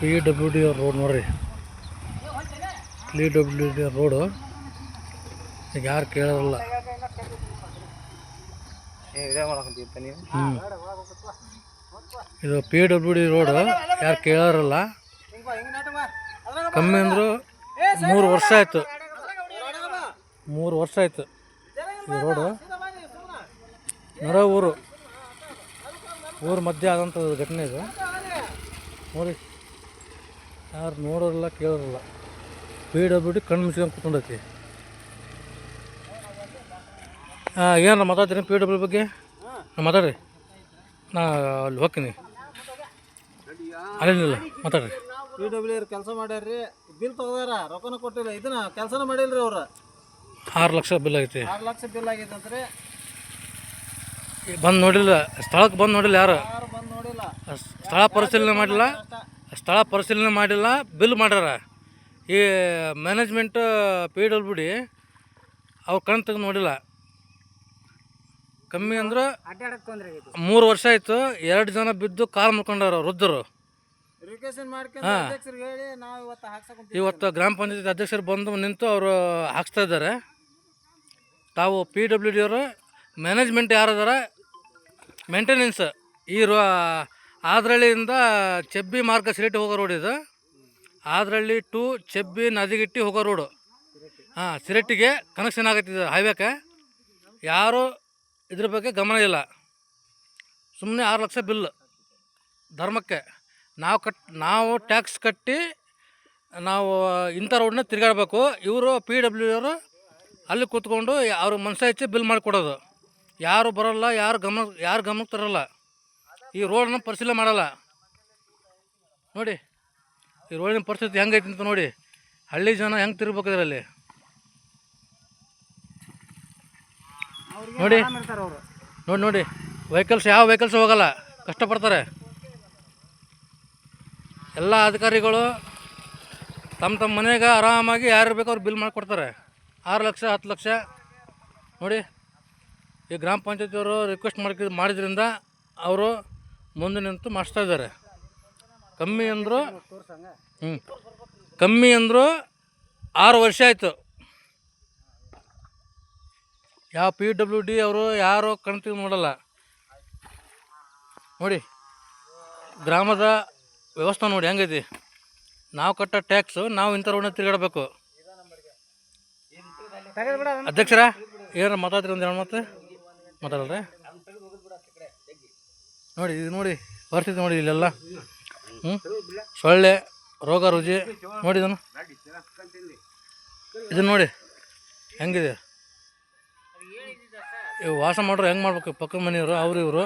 PWD road ನೋಡ್ರಿ. PWD road ಈಗ ಯಾರು ಕೇಳೋಲ್ಲ. ಇದು PWD ರೋಡು ಯಾರು ಕೇಳೋರಲ್ಲ. ಕಮ್ಮಿ ಅಂದರು 3 ವರ್ಷ ಆಯಿತು. 3 ವರ್ಷ ಆಯಿತು ಈ ರೋಡು. ನಡ ಊರು ಮಧ್ಯೆ ಆದಂಥ ಘಟನೆ ಇದು ನೋಡಿ. ಯಾರು ನೋಡೋರಿಲ್ಲ ಕೇಳೋರಿಲ್ಲ. PWD ಕಣ್ಣು ಮುಚ್ಕೊಂಡು ಕೂತ್ಕೊಂಡೈತಿ. ಏನಾರ ಮಾತಾಡ್ತೀನಿ PWD ಬಗ್ಗೆ? ಮಾತಾಡ್ರಿ, ನಾ ಅಲ್ಲಿ ಹೋಗ್ತೀನಿ. ಅಲ್ಲೇನಿಲ್ಲ, ಮಾತಾಡ್ರಿ. PWD ಕೆಲಸ ಮಾಡ್ಯಾರ್ರಿ, ಬಿಲ್ ತಗೋದಾರ, ರೊಕ್ಕನ ಕೊಟ್ಟಿಲ್ಲ, ಇದನ್ನ ಕೆಲಸನ ಮಾಡಿಲ್ರಿ ಅವ್ರು. 6 ಲಕ್ಷ ಬಿಲ್ ಐತಿ. 6 ಲಕ್ಷ ಬಿಲ್ ಆಗೈತೆ ಅಂತ್ರಿ. ಬಂದು ನೋಡಿಲ್ಲ, ಸ್ಥಳಕ್ಕೆ ಬಂದು ನೋಡಿಲ್ಲ. ಯಾರು ಬಂದು ನೋಡಿಲ್ಲ, ಸ್ಥಳ ಪರಿಶೀಲನೆ ಮಾಡಿಲ್ಲ, ಬಿಲ್ ಮಾಡ್ಯಾರ. ಈ ಮ್ಯಾನೇಜ್ಮೆಂಟ್ PWD ಅವ್ರು ಕಣ್ ತೆಗೆದು ನೋಡಿಲ್ಲ. ಕಮ್ಮಿ ಅಂದ್ರೆ 3 ವರ್ಷ ಆಯಿತು. 2 ಜನ ಬಿದ್ದು ಕಾಲು ಮುರ್ಕೊಂಡವ್ರು ವೃದ್ಧರು. ಇವತ್ತು ಗ್ರಾಮ ಪಂಚಾಯತ್ ಅಧ್ಯಕ್ಷರು ಬಂದು ನಿಂತು ಅವರು ಹಾಕ್ಸ್ತಾ ಇದ್ದಾರೆ. ತಾವು PWD ಅವರು ಮ್ಯಾನೇಜ್ಮೆಂಟ್ ಯಾರದಾರ ಮೇಂಟೆನೆನ್ಸ್ ಈ ಆದ್ರಳ್ಳಿಯಿಂದ ಚೆಬ್ಬಿ ಮಾರ್ಗ ಸಿರಿಟ್ಟಿ ಹೋಗೋ ರೋಡ್ ಇದು. ಆದ್ರಳ್ಳಿ ಟು ಚೆಬ್ಬಿ ನದಿಗಿಟ್ಟಿ ಹೋಗೋ ರೋಡು. ಸಿರಿಟ್ಟಿಗೆ ಕನೆಕ್ಷನ್ ಆಗತ್ತಿದೆ ಹೈವೇಕ್ಕೆ. ಯಾರು ಇದ್ರ ಬಗ್ಗೆ ಗಮನ ಇಲ್ಲ. ಸುಮ್ಮನೆ 6 ಲಕ್ಷ ಬಿಲ್ ಧರ್ಮಕ್ಕೆ. ನಾವು ಟ್ಯಾಕ್ಸ್ ಕಟ್ಟಿ ನಾವು ಇಂಥ ರೋಡನ್ನ ತಿರುಗಾಡಬೇಕು. ಇವರು PWD ಅವರು ಅಲ್ಲಿ ಕೂತ್ಕೊಂಡು ಅವ್ರ ಮನಸ್ಸು ಹೆಚ್ಚಿ ಬಿಲ್ ಮಾಡಿಕೊಡೋದು. ಯಾರು ಬರೋಲ್ಲ, ಯಾರು ಗಮನಕ್ಕೆ ತರೋಲ್ಲ. ಈ ರೋಡನ್ನ ಪರಿಶೀಲನೆ ಮಾಡಲ್ಲ. ನೋಡಿ ಈ ರೋಡಿನ ಪರಿಸ್ಥಿತಿ ಹೆಂಗೈತಿ ಅಂತ ನೋಡಿ. ಹಳ್ಳಿ ಜನ ಹೆಂಗೆ ತಿರ್ಬೇಕು ಇದರಲ್ಲಿ ನೋಡಿ. ನೋಡಿ ಯಾವ ವೆಹಿಕಲ್ಸ್ ಹೋಗಲ್ಲ, ಕಷ್ಟಪಡ್ತಾರೆ. ಎಲ್ಲ ಅಧಿಕಾರಿಗಳು ತಮ್ಮ ಮನೆಗೆ ಆರಾಮಾಗಿ ಯಾರು ಬೇಕೋ ಅವ್ರು ಬಿಲ್ ಮಾಡಿಕೊಡ್ತಾರೆ. 6 ಲಕ್ಷ 10 ಲಕ್ಷ ನೋಡಿ. ಈ ಗ್ರಾಮ ಪಂಚಾಯತಿಯವರು ರಿಕ್ವೆಸ್ಟ್ ಮಾಡಿದ್ರಿಂದ ಅವರು ಮುಂದೆ ನಿಂತು ಮಾಡಿಸ್ತಾ ಇದ್ದಾರೆ. ಕಮ್ಮಿ ಅಂದರು 6 ವರ್ಷ ಆಯಿತು. ಯಾವ PWD ಅವರು ಯಾರು ಕಣ್ತಿಗೆ ನೋಡಲ್ಲ. ನೋಡಿ ಗ್ರಾಮದ ವ್ಯವಸ್ಥೆ ನೋಡಿ ಹೆಂಗೈತಿ. ನಾವು ಕಟ್ಟೋ ಟ್ಯಾಕ್ಸು ನಾವು ಇಂಥ ರೋಡನ್ನ ತಿರುಗಾಡಬೇಕು. ಅಧ್ಯಕ್ಷರ ಏನಾರ ಮಾತಾಡ್ತೀರಿ? ಒಂದು 2 ಮಾತು ಮಾತಾಡಲ್ರಿ? ನೋಡಿ ಇದು ನೋಡಿ ಪರಿಸ್ಥಿತಿ ನೋಡಿ. ಇಲ್ಲೆಲ್ಲ ಸೊಳ್ಳೆ ರೋಗ ರುಜಿ ನೋಡಿ. ಇದನ್ನು ನೋಡಿ ಹೆಂಗಿದೆ. ಇವು ವಾಸ ಮಾಡೋರು ಹೆಂಗೆ ಮಾಡ್ಬೇಕು? ಪಕ್ಕದ ಮನೆಯವರು ಇವರು